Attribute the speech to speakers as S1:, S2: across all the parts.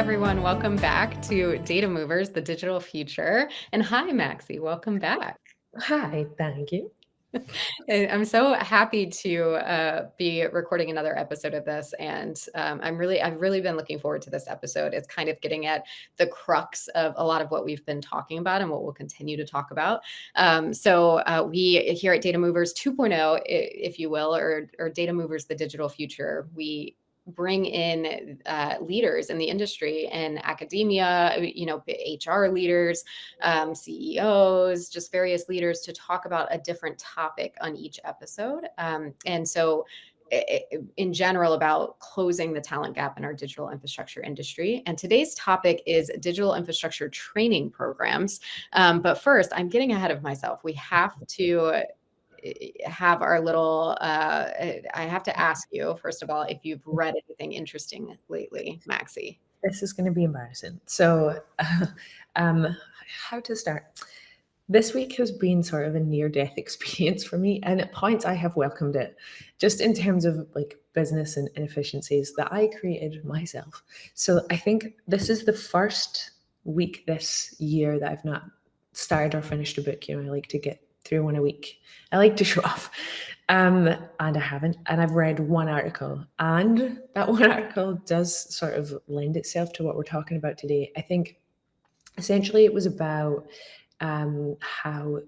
S1: everyone. Welcome back to Data Movers, the digital future. And hi, Maxie. Welcome back.
S2: Hi, thank you.
S1: I'm so happy to be recording another episode of this, and I've really been looking forward to this episode. It's kind of getting at the crux of a lot of what we've been talking about and what we'll continue to talk about. We here at Data Movers 2.0, if you will, or Data Movers, the digital future, we bring in leaders in the industry and academia, HR leaders, CEOs, just various leaders to talk about a different topic on each episode. In general, about closing the talent gap in our digital infrastructure industry. And today's topic is digital infrastructure training programs. But first, I'm getting ahead of myself. We have to have our little I have to ask you, first of all, if you've read anything interesting lately, Maxie.
S2: This is going to be embarrassing. So, how to start? This week has been sort of a near-death experience for me, and at points I have welcomed it, just in terms of like business and inefficiencies that I created myself. So I think this is the first week this year that I've not started or finished a book. I like to get through one a week. I like to show off. And I haven't. And I've read one article. And that one article does sort of lend itself to what we're talking about today. I think essentially it was about how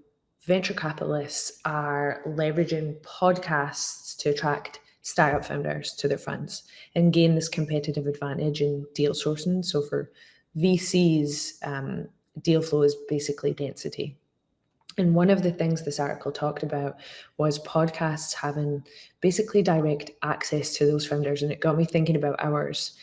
S2: venture capitalists are leveraging podcasts to attract startup founders to their funds and gain this competitive advantage in deal sourcing. So for VCs, deal flow is basically density. And one of the things this article talked about was podcasts having basically direct access to those founders. And it got me thinking about ours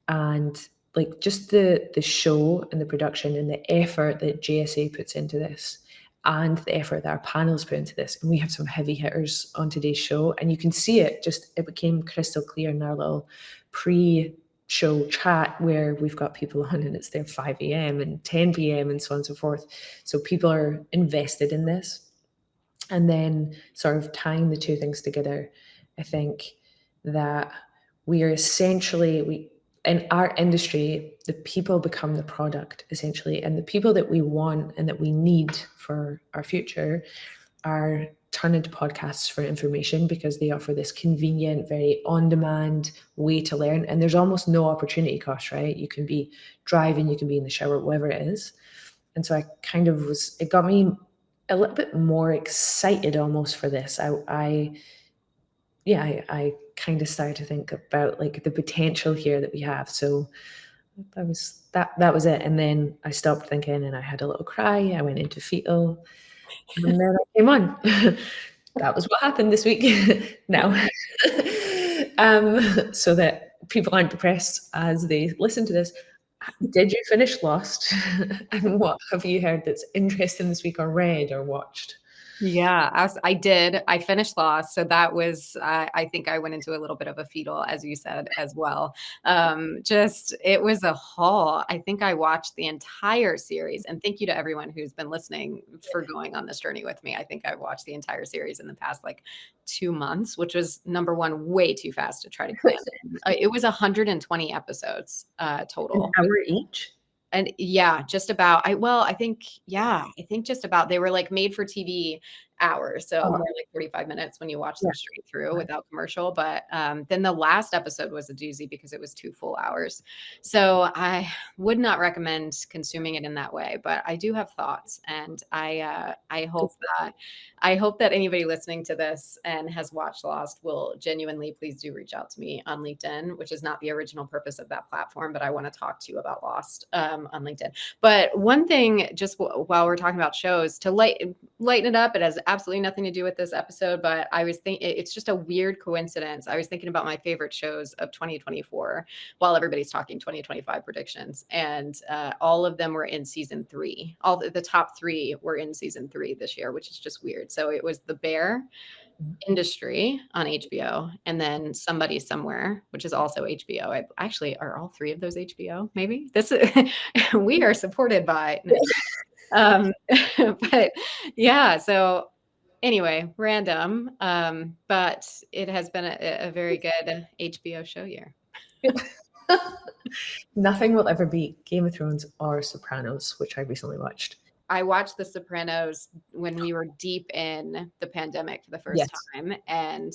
S2: and like just the show and the production and the effort that JSA puts into this and the effort that our panels put into this. And we have some heavy hitters on today's show. And you can see it became crystal clear in our little pre-show chat where we've got people on and it's their 5 a.m. and 10 p.m. and so on and so forth. So people are invested in this. And then sort of tying the two things together, I think that we are essentially, in our industry, the people become the product essentially, and the people that we want and that we need for our future are turning to podcasts for information because they offer this convenient, very on-demand way to learn, and there's almost no opportunity cost, right? You can be driving, you can be in the shower, whatever it is. And so it got me a little bit more excited almost for this. I kind of started to think about like the potential here that we have. So that was it. And then I stopped thinking and I had a little cry. I went into fetal and then I came on. That was what happened this week. Now, so that people aren't depressed as they listen to this. Did you finish Lost? And what have you heard that's interesting this week or read or watched?
S1: Yeah, I did. I finished Lost. So that was, I think I went into a little bit of a fetal, as you said, as well. It was a haul. I think I watched the entire series. And thank you to everyone who's been listening for going on this journey with me. I think I watched the entire series in the past 2 months, which was number one, way too fast to try to cram in. It was 120 episodes total.
S2: An hour each?
S1: And yeah, just about. I think just about. They were made for TV hours, so more like 45 minutes when you watch them straight through without commercial. But then the last episode was a doozy because it was 2 full hours. So I would not recommend consuming it in that way. But I do have thoughts, and I hope that anybody listening to this and has watched Lost will genuinely please do reach out to me on LinkedIn, which is not the original purpose of that platform, but I want to talk to you about Lost on LinkedIn. But one thing, just while we're talking about shows, to lighten it up, it has absolutely nothing to do with this episode, but I was thinking it's just a weird coincidence. I was thinking about my favorite shows of 2024 while everybody's talking 2025 predictions, and all of them were in season 3. All the top 3 were in season 3 this year, which is just weird. So it was The Bear, Industry on HBO, and then Somebody Somewhere, which is also HBO. Actually, are all 3 of those HBO? Maybe we are supported by. But yeah, so anyway, random, but it has been a very good HBO show year.
S2: Nothing will ever beat Game of Thrones or Sopranos, which I recently watched.
S1: I watched The Sopranos when we were deep in the pandemic for the first
S2: Yes.
S1: time, and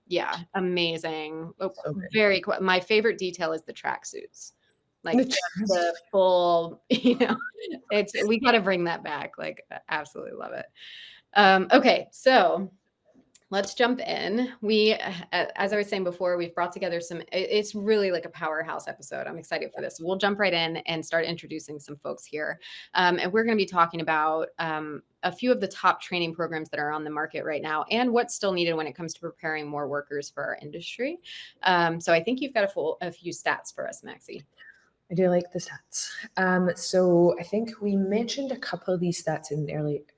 S1: yeah, amazing.
S2: So good.
S1: Very cool. My favorite detail is the tracksuits, like
S2: The
S1: just the full. We got to bring that back. Like, absolutely love it. Okay, so let's jump in. As I was saying before, we've brought together it's really like a powerhouse episode. I'm excited for this. We'll jump right in and start introducing some folks here. And we're going to be talking about a few of the top training programs that are on the market right now and what's still needed when it comes to preparing more workers for our industry. So I think you've got a few stats for us, Maxie.
S2: I do like the stats. So I think we mentioned a couple of these stats in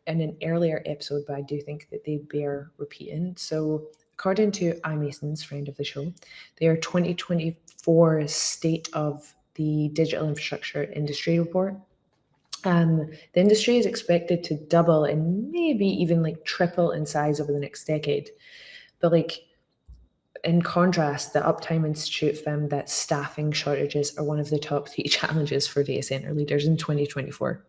S2: an earlier episode, but I do think that they bear repeating. So according to iMasons, friend of the show, their 2024 State of the Digital Infrastructure Industry report. The industry is expected to double and maybe even like triple in size over the next decade. But like in contrast, the Uptime Institute found that staffing shortages are one of the top 3 challenges for data center leaders in 2024.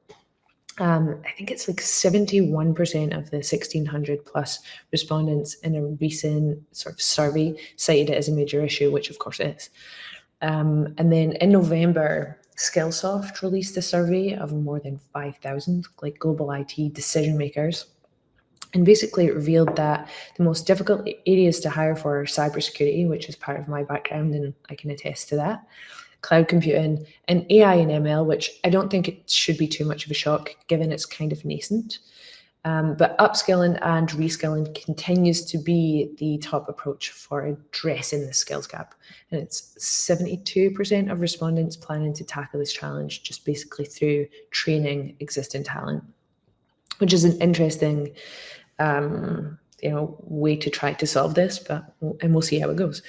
S2: I think it's like 71% of the 1,600 plus respondents in a recent sort of survey cited it as a major issue, which of course it is. And then in November, Skillsoft released a survey of more than 5,000 like global IT decision makers. And basically, it revealed that the most difficult areas to hire for are cybersecurity, which is part of my background, and I can attest to that, cloud computing, and AI and ML, which I don't think it should be too much of a shock given it's kind of nascent. But upskilling and reskilling continues to be the top approach for addressing the skills gap. And it's 72% of respondents planning to tackle this challenge just basically through training existing talent, which is an interesting way to try to solve this, and we'll see how it goes.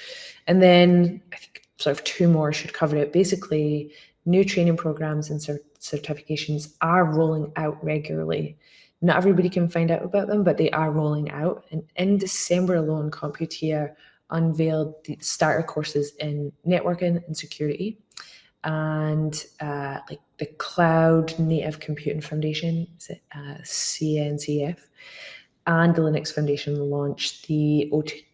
S2: And then I think sort of 2 more should cover it. Basically, new training programs and certifications are rolling out regularly. Not everybody can find out about them, but they are rolling out. And in December alone, CompuTIA unveiled the starter courses in networking and security, and like the Cloud Native Computing Foundation, is it CNCF, and the Linux Foundation launched the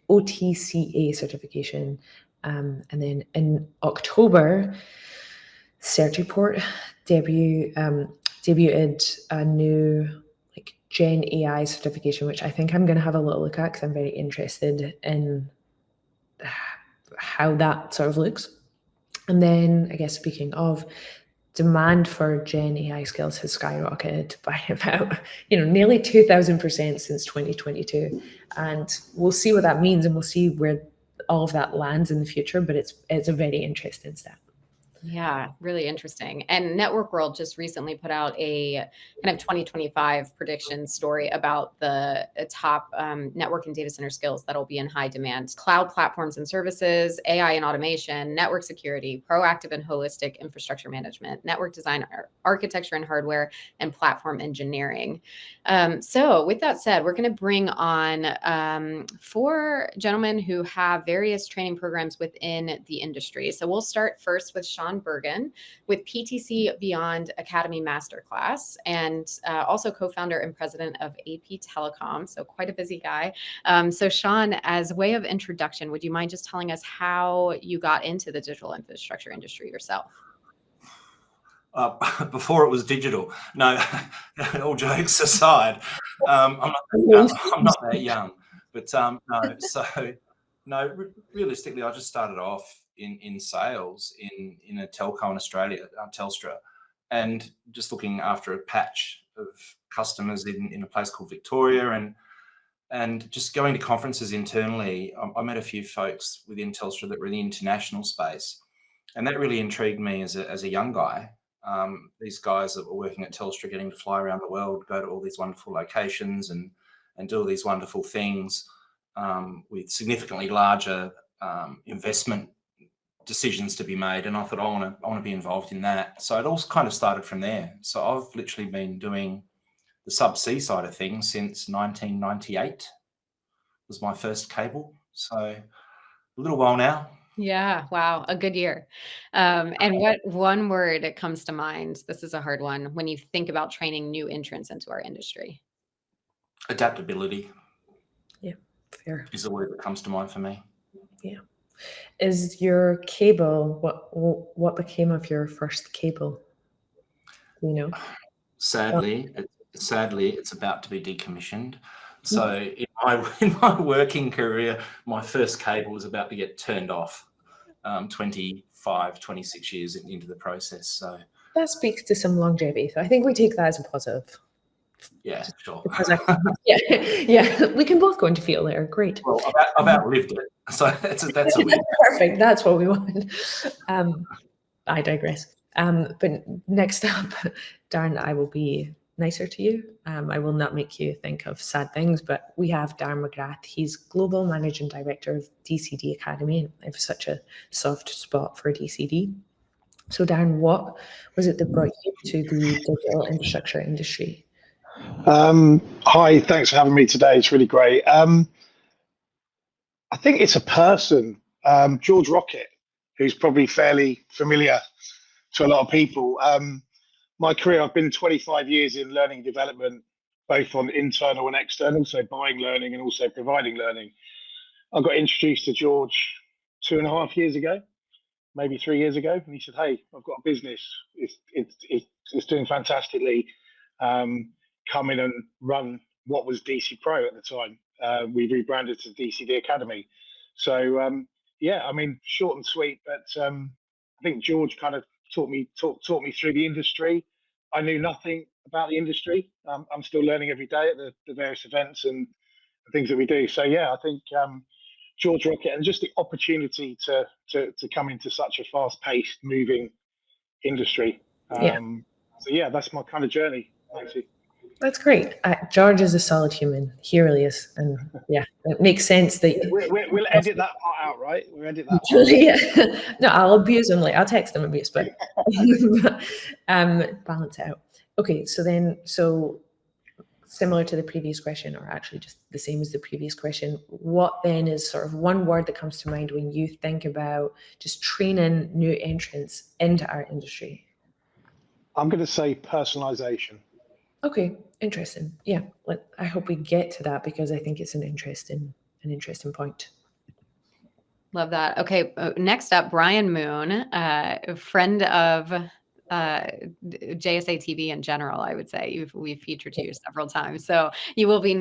S2: OTCA certification. And then in October, Certiport debuted a new like Gen AI certification, which I think I'm going to have a little look at because I'm very interested in how that sort of looks. And then I guess speaking of, demand for Gen AI skills has skyrocketed by about, nearly 2,000% since 2022. And we'll see what that means, and we'll see where all of that lands in the future, but it's a very interesting step.
S1: Yeah, really interesting. And Network World just recently put out a kind of 2025 prediction story about the top network and data center skills that'll be in high demand: cloud platforms and services, AI and automation, network security, proactive and holistic infrastructure management, network design, architecture and hardware, and platform engineering. So with that said, we're going to bring on 4 gentlemen who have various training programs within the industry. So we'll start first with Sean Bergin with PTC Beyond Academy Masterclass, and also co-founder and president of APTelecom. So quite a busy guy. So Sean, as way of introduction, would you mind just telling us how you got into the digital infrastructure industry yourself?
S3: Before it was digital. No, all jokes aside, I'm not that young, but no. So no, realistically, I just started off in sales in a telco in Australia, Telstra, and just looking after a patch of customers in a place called Victoria, and just going to conferences internally. I met a few folks within Telstra that were in the international space, and that really intrigued me as a young guy. These guys that were working at Telstra, getting to fly around the world, go to all these wonderful locations and do all these wonderful things with significantly larger investment decisions to be made. And I thought, I want to be involved in that. So it all kind of started from there. So I've literally been doing the subsea side of things since 1998 was my first cable. So a little while now.
S1: Yeah. Wow. A good year. And what one word comes to mind? This is a hard one when you think about training new entrants into our industry.
S3: Adaptability
S2: Yeah, fair.
S3: is the word that comes to mind for me.
S2: Yeah. Is your cable, what became of your first cable? Do you know?
S3: Sadly, it's about to be decommissioned. So in my working career, my first cable was about to get turned off 25, 26 years into the process. So
S2: That speaks to some longevity. So I think we take that as a positive.
S3: yeah, sure.
S2: Because yeah, we can both go into field there. Great.
S3: Well, I've outlived it. So that's a win.
S2: Perfect. That's what we want. I digress. But next up, Darren, I will be nicer to you. I will not make you think of sad things, but we have Darren McGrath. He's Global Managing Director of DCD Academy. I have such a soft spot for DCD. So Darren, what was it that brought you to the digital infrastructure industry?
S4: Hi, thanks for having me today. It's really great. I think it's a person, George Rocket, who's probably fairly familiar to a lot of people. My career, I've been 25 years in learning and development, both on internal and external, so buying learning and also providing learning. I got introduced to George 2.5 years ago, maybe 3 years ago, and he said, "Hey, I've got a business. It's doing fantastically. Come in and run what was DC Pro at the time. We rebranded to DCD Academy." So yeah, I mean, short and sweet, but I think George kind of taught me through the industry. I knew nothing about the industry. I'm still learning every day at the various events and things that we do. So yeah, I think George Rocket and just the opportunity to come into such a fast-paced, moving industry.
S2: Yeah.
S4: So yeah, that's my kind of journey, Nancy.
S2: That's great. George is a solid human. He really is. And yeah, it makes sense that...
S4: We'll edit that part out, right? We'll edit that part
S2: yeah. No, I'll abuse him later. I'll text him abuse, but balance it out. Okay, so similar to the previous question, or actually just the same as the previous question, what then is sort of one word that comes to mind when you think about just training new entrants into our industry?
S4: I'm going to say personalization.
S2: Okay, interesting. Yeah, I hope we get to that because I think it's an interesting point.
S1: Love that. Okay, next up, Brian Moon, a friend of JSA TV in general. I would say we've featured you several times, so you will be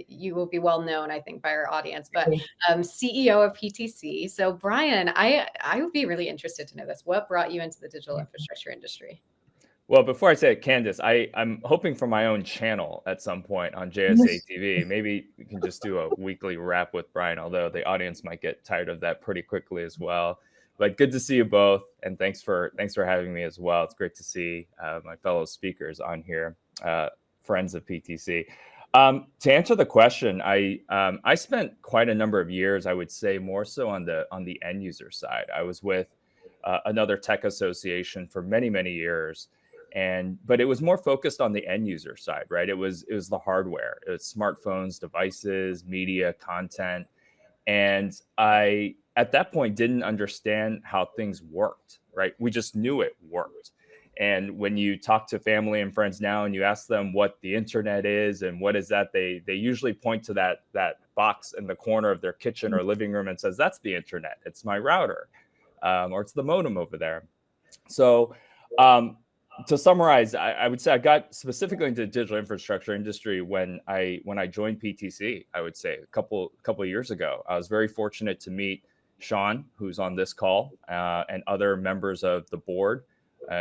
S1: you will be well known, I think, by our audience. But CEO of PTC. So Brian, I would be really interested to know this. What brought you into the digital infrastructure industry?
S5: Well, before I say it, Candace, I'm hoping for my own channel at some point on JSA TV. Maybe we can just do a weekly wrap with Brian, although the audience might get tired of that pretty quickly as well. But good to see you both, and thanks for having me as well. It's great to see my fellow speakers on here, friends of PTC. To answer the question, I spent quite a number of years, I would say, more so on the end user side. I was with another tech association for many years. But it was more focused on the end user side, right? It was the hardware. It was smartphones, devices, media, content. And I, at that point, didn't understand how things worked, right? We just knew it worked. And when you talk to family and friends now and you ask them what the internet is and what is that, they usually point to that box in the corner of their kitchen or living room and says, "That's the internet. It's my router, or it's the modem over there." So to summarize, I would say I got specifically into the digital infrastructure industry when I joined PTC. I would say a couple of years ago. I was very fortunate to meet Sean, who's on this call, and other members of the board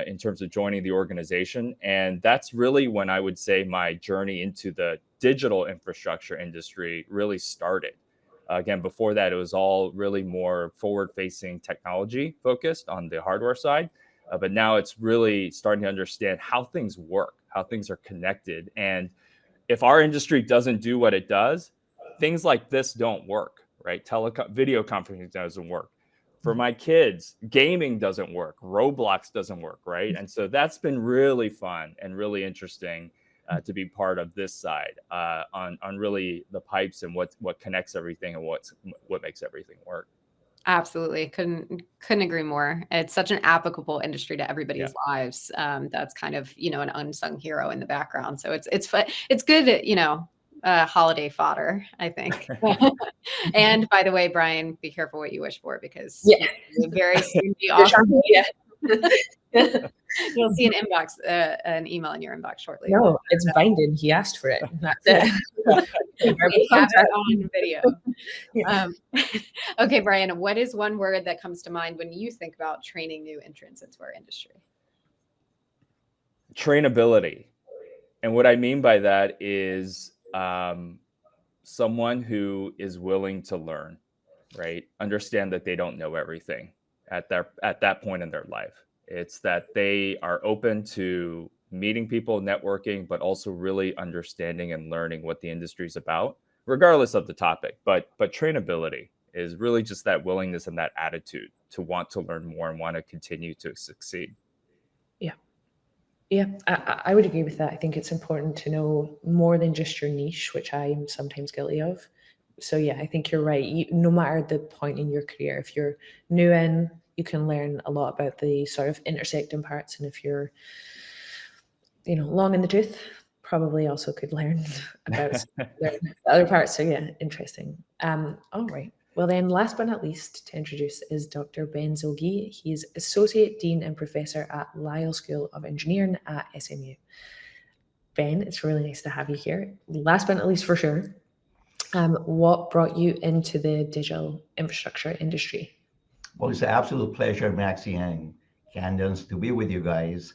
S5: in terms of joining the organization. And that's really when I would say my journey into the digital infrastructure industry really started. Again, before that, it was all really more forward-facing technology focused on the hardware side. But now it's really starting to understand how things work, how things are connected. And if our industry doesn't do what it does, things like this don't work, right? Telecom, video conferencing doesn't work. For my kids, gaming doesn't work. Roblox doesn't work, right? And so that's been really fun and really interesting to be part of this side on really the pipes and what connects everything and what makes everything work.
S1: Absolutely. Couldn't agree more. It's such an applicable industry to everybody's lives. That's kind of, an unsung hero in the background. So it's fun. It's good, holiday fodder, I think. And by the way, Brian, be careful what you wish for, because you'll very soon be off. You'll see an email in your inbox shortly.
S2: No, it's binding. He asked for it. That's it.
S1: We have it on video. Okay, Brian, what is one word that comes to mind when you think about training new entrants into our industry?
S5: Trainability. And what I mean by that is someone who is willing to learn, right? Understand that they don't know everything at that point in their life. It's that they are open to meeting people, networking, but also really understanding and learning what the industry is about, regardless of the topic. But trainability is really just that willingness and that attitude to want to learn more and want to continue to succeed.
S2: Yeah, I would agree with that. I think it's important to know more than just your niche, which I'm sometimes guilty of. So yeah, I think you're right. No matter the point in your career, if you're new in, you can learn a lot about the sort of intersecting parts. And if you're, long in the tooth, probably also could learn about the other parts. So yeah, interesting. All right. Well then, last but not least, to introduce is Dr. Ben Zoghi. He's Associate Dean and Professor at Lyle School of Engineering at SMU. Ben, it's really nice to have you here. Last but not least, for sure, what brought you into the digital infrastructure industry?
S6: Well, it's an absolute pleasure, Maxie and Candace, to be with you guys.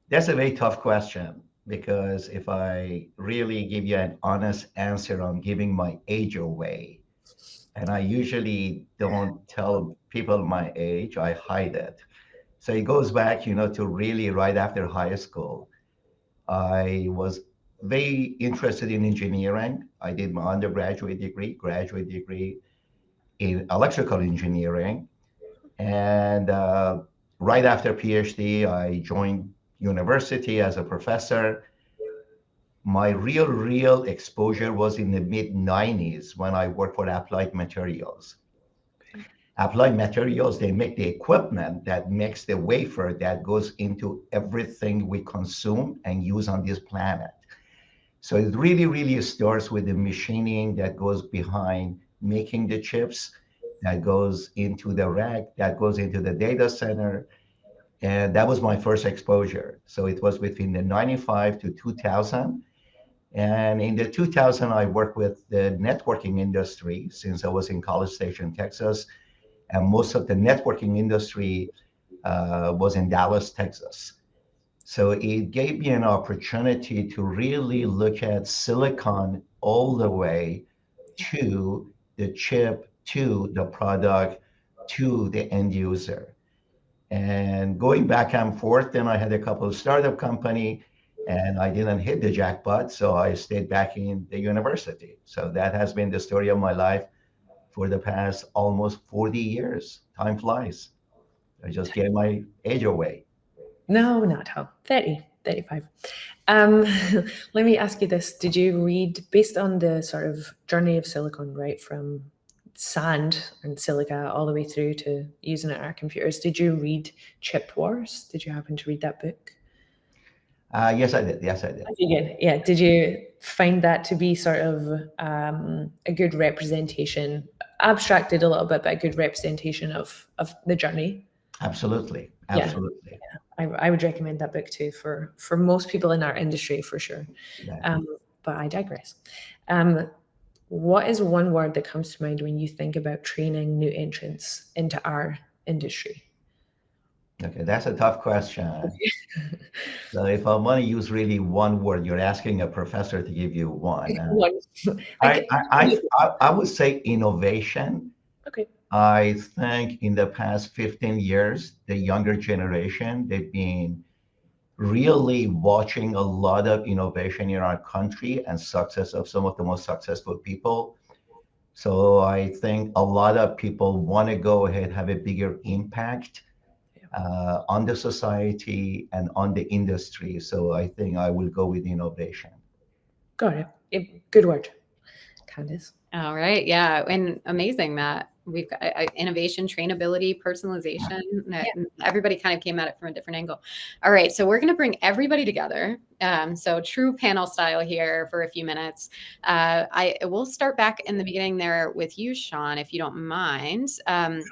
S6: That's a very tough question, because if I really give you an honest answer, I'm giving my age away. And I usually don't tell people my age, I hide it. So it goes back, to really right after high school. I was very interested in engineering. I did my undergraduate degree, graduate degree in electrical engineering. And right after PhD, I joined university as a professor. My real exposure was in the mid-90s when I worked for Applied Materials. Applied Materials, they make the equipment that makes the wafer that goes into everything we consume and use on this planet. So it really starts with the machining that goes behind making the chips, that goes into the rack, that goes into the data center. And that was my first exposure. So it was between the 95 to 2000. And in the 2000, I worked with the networking industry since I was in College Station, Texas. And most of the networking industry was in Dallas, Texas. So it gave me an opportunity to really look at silicon all the way to the chip, to the product, to the end user. And going back and forth, then I had a couple of startup company, and I didn't hit the jackpot, so I stayed back in the university. So that has been the story of my life for the past almost 40 years. Time flies. I just gave my age away.
S2: No, not how. 30, 35. Let me ask you this. Did you read, based on the sort of journey of silicon, right, from sand and silica all the way through to using it in our computers, did you read Chip Wars? Did you happen to read that book?
S6: Yes, I did.
S2: Yeah. Did you find that to be sort of a good representation, abstracted a little bit, but a good representation of the journey?
S6: Absolutely.
S2: Yeah. I would recommend that book too for most people in our industry, for sure.
S6: Yeah.
S2: But I digress. What is one word that comes to mind when you think about training new entrants into our industry?
S6: Okay, that's a tough question. So if I want to use really one word, you're asking a professor to give you one. I would say innovation.
S2: Okay.
S6: I think in the past 15 years, the younger generation, they've been really watching a lot of innovation in our country and success of some of the most successful people. So I think a lot of people want to go ahead, have a bigger impact. on the society and on the industry. So I think I will go with innovation.
S2: Got it. Good word, Candice.
S1: All right. Yeah. And amazing that we've got innovation, trainability, personalization. Everybody kind of came at it from a different angle. All right. So we're going to bring everybody together. So true panel style here for a few minutes. I will start back in the beginning there with you, Sean, if you don't mind. And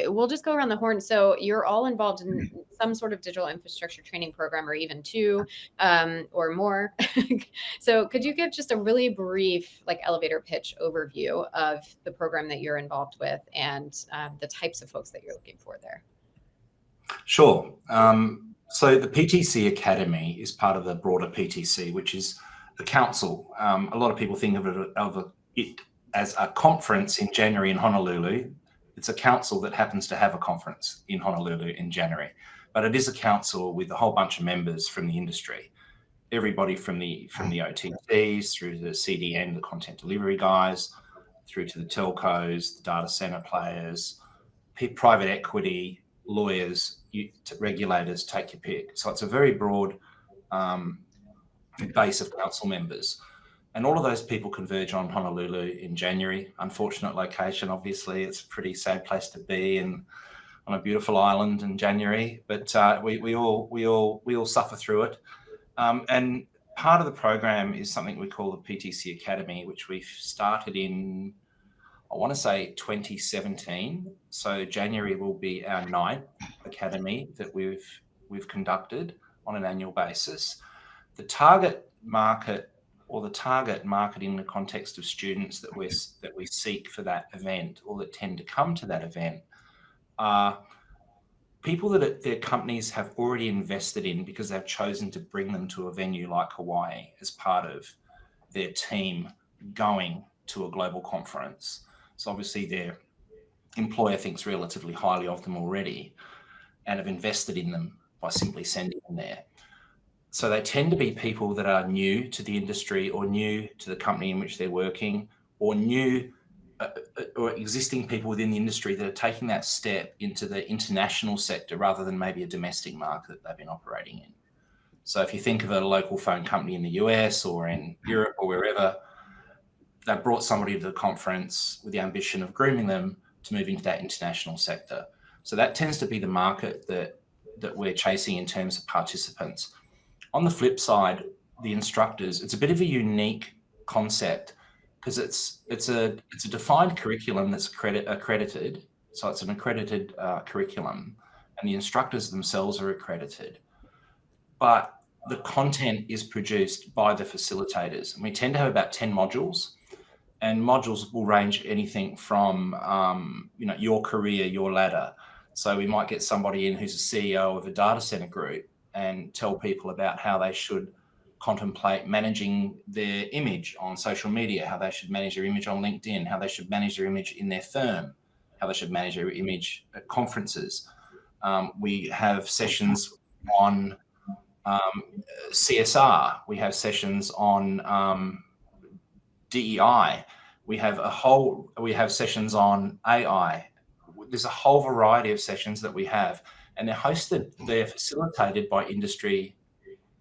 S1: we'll just go around the horn. So you're all involved in some sort of digital infrastructure training program, or even two or more. So could you give just a really brief, like, elevator pitch overview of the program that you're involved with and the types of folks that you're looking for there?
S3: Sure. So the PTC Academy is part of the broader PTC, which is the council. A lot of people think of it as a conference in January in Honolulu. It's a council that happens to have a conference in Honolulu in January, but it is a council with a whole bunch of members from the industry. Everybody from the OTCs through the CDN, the content delivery guys, through to the telcos, the data center players, private equity, lawyers, regulators, take your pick. So it's a very broad base of council members. And all of those people converge on Honolulu in January. Unfortunate location, obviously. It's a pretty sad place to be and on a beautiful island in January. But we all suffer through it. And part of the program is something we call the PTC Academy, which we've started in, I want to say 2017. So January will be our 9th academy that we've conducted on an annual basis. The target market, or the target market in the context of students that we seek for that event, or that tend to come to that event, are people that their companies have already invested in because they've chosen to bring them to a venue like Hawaii as part of their team going to a global conference. So obviously their employer thinks relatively highly of them already and have invested in them by simply sending them there. So they tend to be people that are new to the industry, or new to the company in which they're working, or new or existing people within the industry that are taking that step into the international sector rather than maybe a domestic market that they've been operating in. So if you think of a local phone company in the US or in Europe or wherever, they brought somebody to the conference with the ambition of grooming them to move into that international sector. So that tends to be the market that we're chasing in terms of participants. On the flip side, the instructors, it's a bit of a unique concept because it's a defined curriculum that's accredited. So it's an accredited curriculum, and the instructors themselves are accredited. But the content is produced by the facilitators, and we tend to have about 10 modules. And modules will range anything from, your career, your ladder. So we might get somebody in who's a CEO of a data center group and tell people about how they should contemplate managing their image on social media, how they should manage their image on LinkedIn, how they should manage their image in their firm, how they should manage their image at conferences. We have sessions on CSR. We have sessions on DEI. We have sessions on AI. There's a whole variety of sessions that we have, and they're facilitated by industry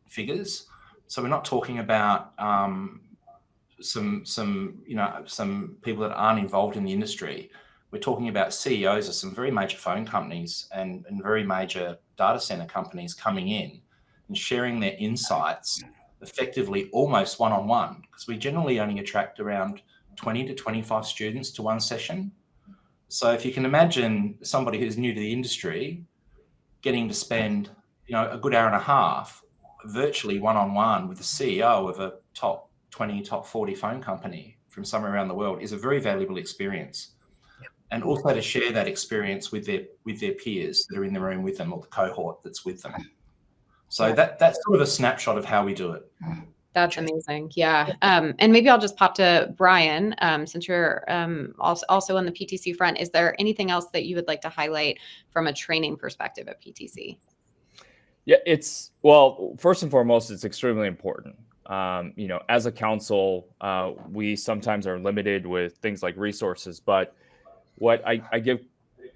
S3: figures. So we're not talking about some people that aren't involved in the industry. We're talking about CEOs of some very major phone companies and very major data center companies coming in and sharing their insights effectively almost one-on-one, because we generally only attract around 20 to 25 students to one session. So if you can imagine somebody who's new to the industry getting to spend, a good hour and a half virtually one-on-one with the CEO of a top 20, top 40 phone company from somewhere around the world is a very valuable experience. And also to share that experience with their peers that are in the room with them, or the cohort that's with them. So that's sort of a snapshot of how we do it.
S1: That's amazing. Yeah. And maybe I'll just pop to Brian, since you're also on the PTC front. Is there anything else that you would like to highlight from a training perspective at PTC?
S5: Yeah, first and foremost, it's extremely important. As a council, we sometimes are limited with things like resources, but what I give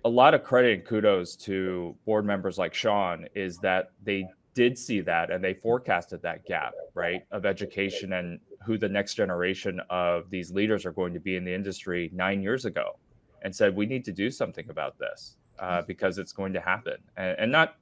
S5: a lot of credit and kudos to board members like Sean is that they did see that and they forecasted that gap, right, of education and who the next generation of these leaders are going to be in the industry 9 years ago, and said we need to do something about this because it's going to happen, and not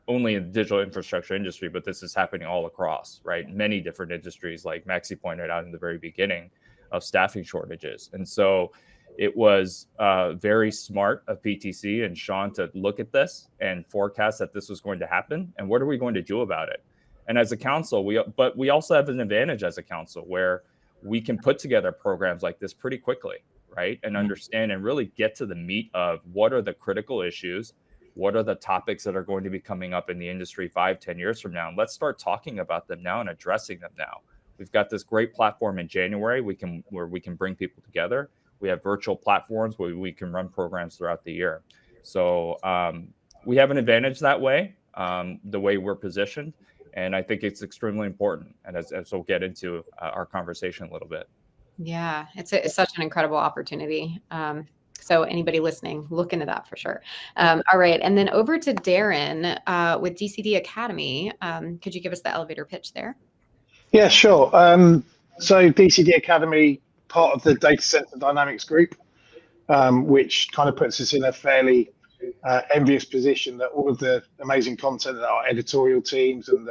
S5: only in the digital infrastructure industry, but this is happening all across, right? Many different industries, like Maxi pointed out in the very beginning, of staffing shortages. And so it was very smart of PTC and Sean to look at this and forecast that this was going to happen. And what are we going to do about it? And as a council, we also have an advantage as a council where we can put together programs like this pretty quickly, right? And understand and really get to the meat of what are the critical issues, what are the topics that are going to be coming up in the industry 5-10 years from now. And let's start talking about them now and addressing them now. We've got this great platform in January where we can bring people together. We have virtual platforms where we can run programs throughout the year. So we have an advantage that way, the way we're positioned. And I think it's extremely important. And as we'll get into our conversation a little bit.
S1: Yeah, it's such an incredible opportunity. So anybody listening, look into that for sure. All right. And then over to Darren with DCD Academy. Could you give us the elevator pitch there?
S4: Yeah, sure. So DCD Academy, part of the Data Center Dynamics group, which kind of puts us in a fairly envious position that all of the amazing content that our editorial teams and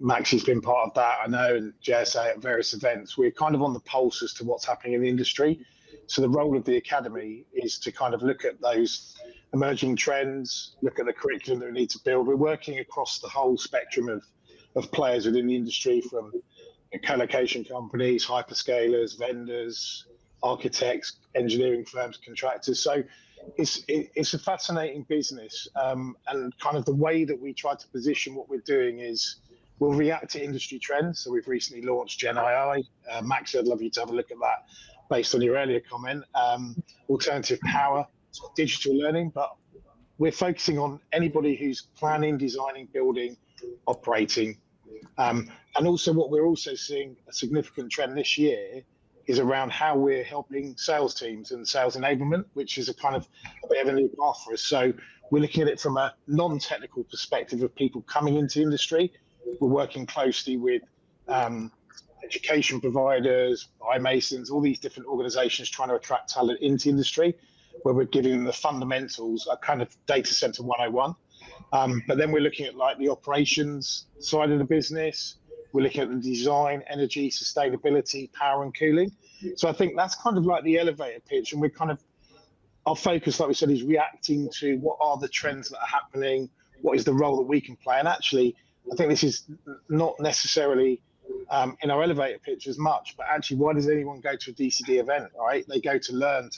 S4: Maxi's been part of that, I know, and JSA at various events, we're kind of on the pulse as to what's happening in the industry. So the role of the Academy is to kind of look at those emerging trends, look at the curriculum that we need to build. We're working across the whole spectrum of players within the industry, from co-location companies, hyperscalers, vendors, architects, engineering firms, contractors. So it's a fascinating business, and kind of the way that we try to position what we're doing is we'll react to industry trends. So we've recently launched Gen AI. Max, I'd love you to have a look at that based on your earlier comment. Alternative power, digital learning, but we're focusing on anybody who's planning, designing, building, operating. And also what we're also seeing a significant trend this year is around how we're helping sales teams and sales enablement, which is a kind of a bit of a new path for us. So we're looking at it from a non-technical perspective of people coming into industry. We're working closely with education providers, iMasons, all these different organizations trying to attract talent into industry, where we're giving them the fundamentals, a kind of data center 101. But then we're looking at like the operations side of the business. We're looking at the design, energy, sustainability, power and cooling. So I think that's kind of like the elevator pitch. And we're kind of, our focus, like we said, is reacting to what are the trends that are happening? What is the role that we can play? And actually, I think this is not necessarily in our elevator pitch as much, but actually, why does anyone go to a DCD event, right? They go to learn,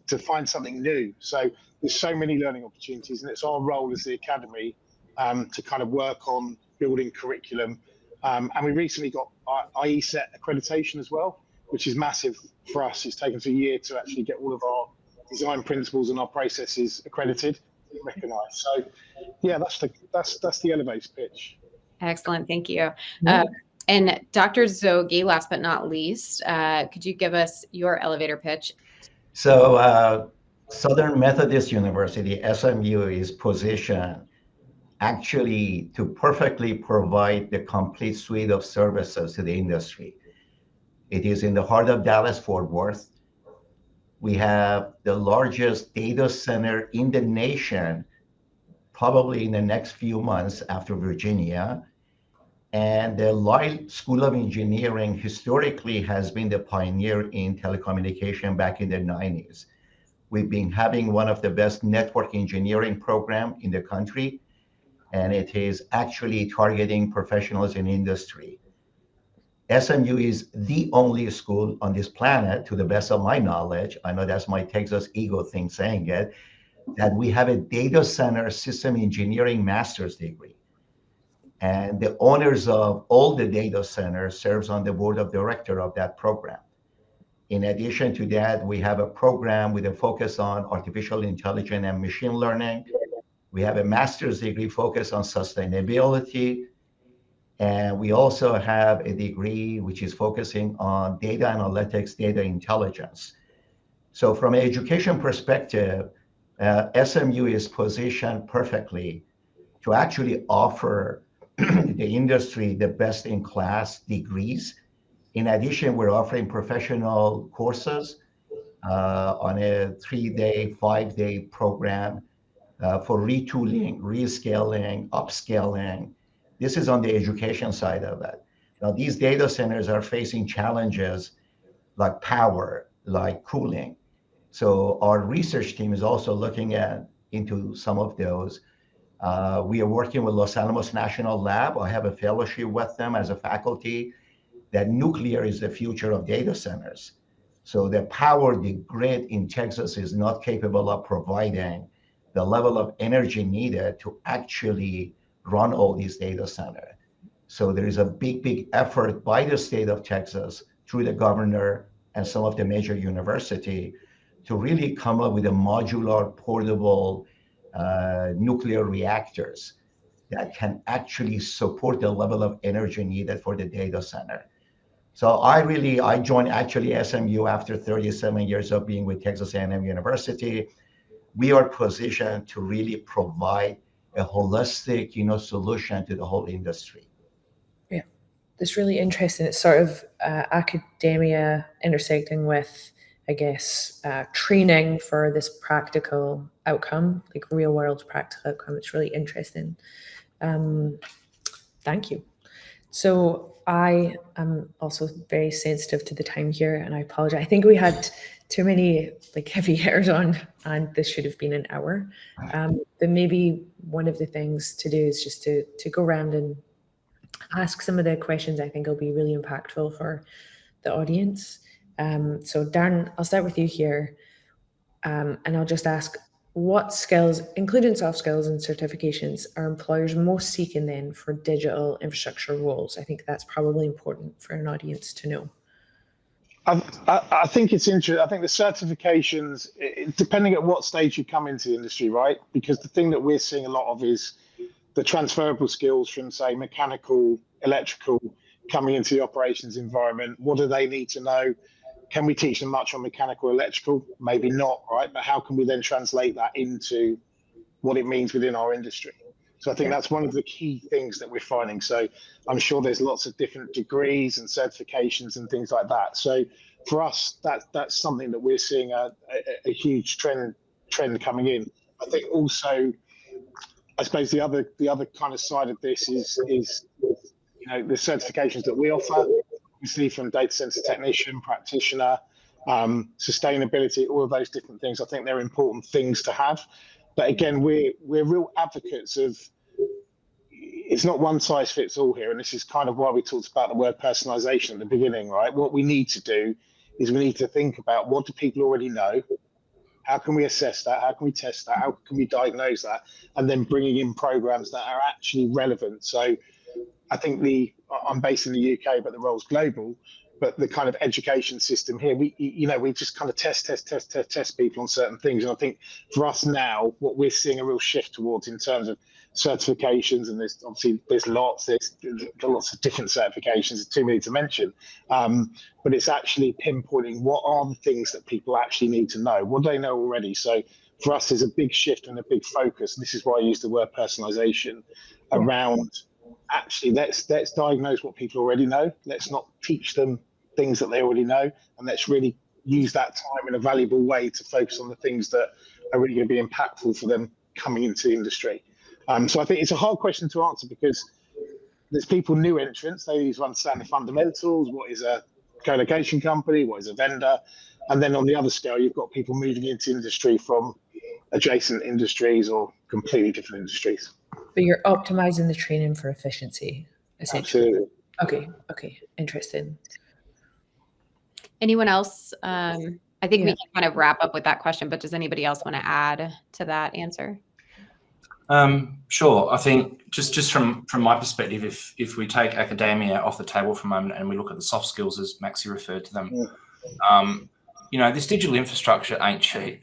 S4: to find something new. So there's so many learning opportunities, and it's our role as the Academy to kind of work on building curriculum. And we recently got our IESET accreditation as well, which is massive for us. It's taken us a year to actually get all of our design principles and our processes accredited, recognized. So yeah, that's the elevator pitch.
S1: Excellent. Thank you. And Dr. Zoghi, last but not least, could you give us your elevator pitch?
S6: So Southern Methodist University, SMU, is positioned actually to perfectly provide the complete suite of services to the industry. It is in the heart of Dallas-Fort Worth. We have the largest data center in the nation, probably in the next few months after Virginia. And the Lyle School of Engineering historically has been the pioneer in telecommunication back in the 90s. We've been having one of the best network engineering program in the country, and it is actually targeting professionals in industry. SMU is the only school on this planet, to the best of my knowledge, I know that's my Texas ego thing saying it, that we have a data center system engineering master's degree. And the owners of all the data centers serves on the board of director of that program. In addition to that, we have a program with a focus on artificial intelligence and machine learning. We have a master's degree focused on sustainability. And we also have a degree which is focusing on data analytics, data intelligence. So from an education perspective, SMU is positioned perfectly to actually offer the industry the best-in-class degrees. In addition, we're offering professional courses on a 3-day, 5-day program for retooling, rescaling, upscaling. This is on the education side of it. Now, these data centers are facing challenges like power, like cooling. So our research team is also looking into some of those. We are working with Los Alamos National Lab. I have a fellowship with them as a faculty that nuclear is the future of data centers. So the power, the grid in Texas is not capable of providing the level of energy needed to actually run all these data centers. So there is a big effort by the state of Texas through the governor and some of the major university to really come up with a modular, portable nuclear reactors that can actually support the level of energy needed for the data center. So I joined actually SMU after 37 years of being with Texas A&M University. We are positioned to really provide a holistic, solution to the whole industry.
S2: Yeah, it's really interesting. It's sort of academia intersecting with, I guess, training for this practical outcome, like real world practical outcome. It's really interesting. Thank you. So I am also very sensitive to the time here, and I apologize. I think we had too many heavy hitters on, and this should have been an hour. But maybe one of the things to do is just to go around and ask some of the questions I think will be really impactful for the audience. So Darren, I'll start with you here, and I'll just ask, what skills, including soft skills and certifications, are employers most seeking then for digital infrastructure roles? I think that's probably important for an audience to know.
S4: I think it's interesting. I think the certifications, depending at what stage you come into the industry, right? Because the thing that we're seeing a lot of is the transferable skills from, say, mechanical, electrical, coming into the operations environment. What do they need to know? Can we teach them much on mechanical, electrical? Maybe not, right? But how can we then translate that into what it means within our industry? So I think that's one of the key things that we're finding. So I'm sure there's lots of different degrees and certifications and things like that. So for us, that's something that we're seeing a huge trend coming in. I think also, I suppose the other kind of side of this is the certifications that we offer, obviously from data center technician, practitioner, sustainability, all of those different things. I think they're important things to have. But again, we're real advocates of, it's not one size fits all here. And this is kind of why we talked about the word personalization at the beginning, right? What we need to do is we need to think about, what do people already know? How can we assess that? How can we test that? How can we diagnose that? And then bringing in programs that are actually relevant. So I think I'm based in the UK, but the role's global. But the kind of education system here, we just kind of test people on certain things. And I think for us now, what we're seeing a real shift towards in terms of certifications, and there's lots of different certifications, there's too many to mention. But it's actually pinpointing what are the things that people actually need to know. What do they know already? So for us, there's a big shift and a big focus. And this is why I use the word personalization around. Actually, let's diagnose what people already know. Let's not teach them things that they already know, and let's really use that time in a valuable way to focus on the things that are really going to be impactful for them coming into the industry. So I think it's a hard question to answer, because there's people, new entrants, they need to understand the fundamentals. What is a co-location company? What is a vendor? And then on the other scale, you've got people moving into industry from adjacent industries or completely different industries.
S2: But you're optimizing the training for efficiency, essentially.
S4: Absolutely.
S2: Okay, interesting.
S1: Anyone else? I think we can kind of wrap up with that question, but does anybody else want to add to that answer?
S3: Sure. I think just from my perspective, if we take academia off the table for a moment and we look at the soft skills, as Maxi referred to them, this digital infrastructure ain't cheap.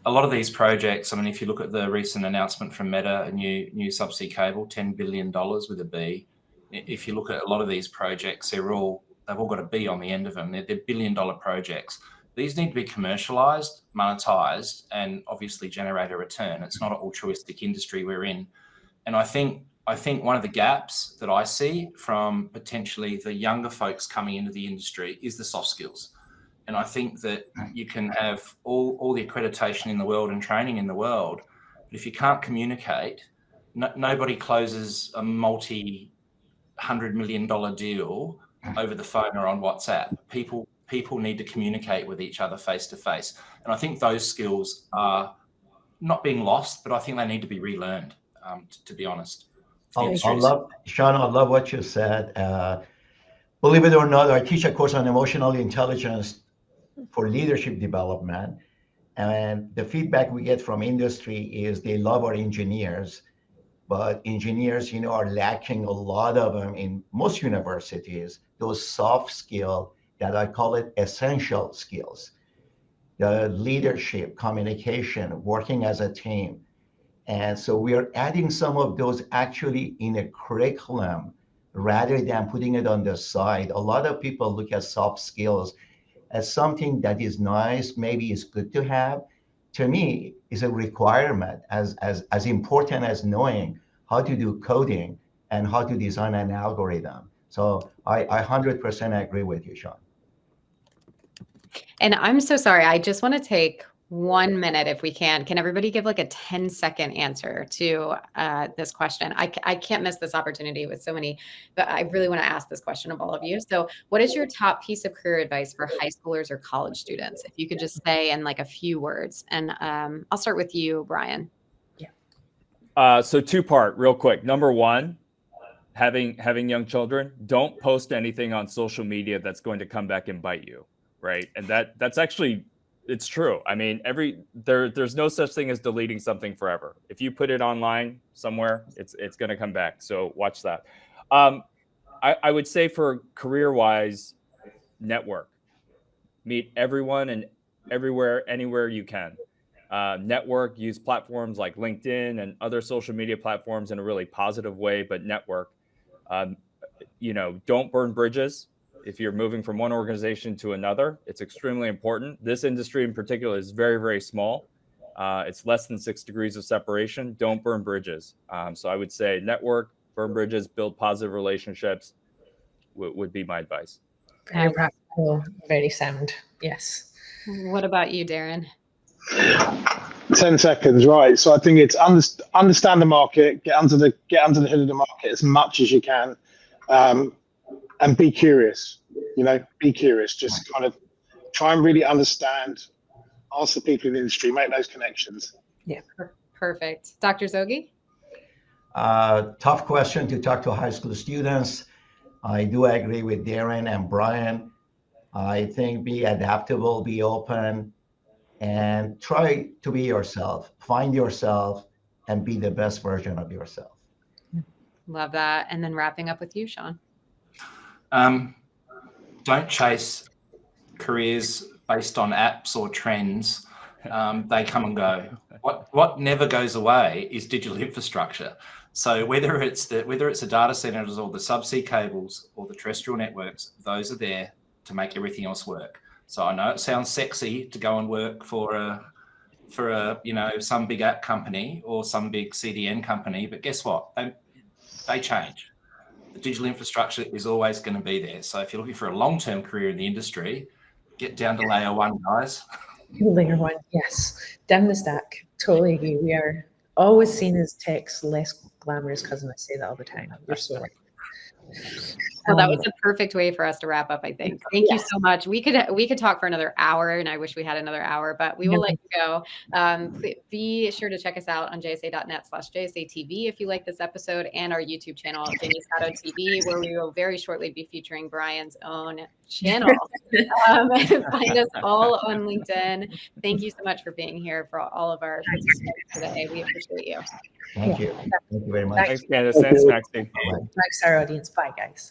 S3: A lot of these projects, I mean, if you look at the recent announcement from Meta, a new subsea cable, $10 billion with a B. If you look at a lot of these projects, they've all got a B on the end of them. They're billion-dollar projects. these need to be commercialized, monetized, and obviously generate a return. It's not an altruistic industry we're in. And I think one of the gaps that I see from potentially the younger folks coming into the industry is the soft skills. And I think that you can have all the accreditation in the world and training in the world, but if you can't communicate, nobody closes a multi-$100 million deal over the phone or on WhatsApp. People need to communicate with each other face to face. And I think those skills are not being lost, but I think they need to be relearned, to be honest.
S6: Sean, I love what you said. Believe it or not, I teach a course on emotional intelligence for leadership development. And the feedback we get from industry is they love our engineers, but engineers, are lacking a lot of them in most universities, those soft skills that I call it essential skills, the leadership, communication, working as a team. And so we are adding some of those actually in a curriculum rather than putting it on the side. A lot of people look at soft skills as something that is nice, maybe is good to have. To me, is a requirement as important as knowing how to do coding and how to design an algorithm. So I 100% agree with you, Sean.
S1: And I'm so sorry. I just want to take 1 minute if we can. Can everybody give like a 10-second answer to this question? I can't miss this opportunity with so many, but I really want to ask this question of all of you. So what is your top piece of career advice for high schoolers or college students? If you could just say in like a few words. And I'll start with you, Brian.
S5: Yeah. So two-part real quick. Number one, having young children, don't post anything on social media that's going to come back and bite you. Right. And that's actually, it's true. I mean, there's no such thing as deleting something forever. If you put it online somewhere, it's going to come back. So watch that. I would say for career-wise, network, meet everyone and everywhere, anywhere you can. Network, use platforms like LinkedIn and other social media platforms in a really positive way, but network. Don't burn bridges. If you're moving from one organization to another, it's extremely important. This industry in particular is very, very small. It's less than 6 degrees of separation. Don't burn bridges. So I would say network, burn bridges, build positive relationships would be my advice.
S2: Very practical, very sound. Yes.
S1: What about you, Darren?
S4: 10 seconds, right? So I think it's understand the market, get under the hood of the market as much as you can. And be curious, be curious. Just kind of try and really understand, ask the people in the industry, make those connections.
S2: Yeah.
S1: Perfect. Dr. Zoghi?
S6: Tough question to talk to high school students. I do agree with Darren and Brian. I think be adaptable, be open, and try to be yourself. Find yourself and be the best version of yourself.
S1: Love that. And then wrapping up with you, Sean.
S3: Don't chase careers based on apps or trends. They come and go. What never goes away is digital infrastructure. So whether it's the data centers or the subsea cables or the terrestrial networks, those are there to make everything else work. So I know it sounds sexy to go and work for some big app company or some big CDN company, but guess what? They change. The digital infrastructure is always going to be there. So if you're looking for a long-term career in the industry, get down to layer one, guys.
S2: Layer one, yes. Down the stack. Totally agree. We are always seen as tech's less glamorous cousin. I say that all the time. You're so right.
S1: Well, that was a perfect way for us to wrap up, I think. Thank you so much. We could talk for another hour, and I wish we had another hour, but we will let you go. Be sure to check us out on jsa.net/JSATV if you like this episode, and our YouTube channel, Jamie's Shadow TV, where we will very shortly be featuring Brian's own channel. Find us all on LinkedIn. Thank you so much for being here for all of our participants today. We appreciate you.
S6: Thank you. Thank you very much.
S5: Thanks, Candace. Thanks, Maxine.
S2: Thanks, our audience. Bye, guys.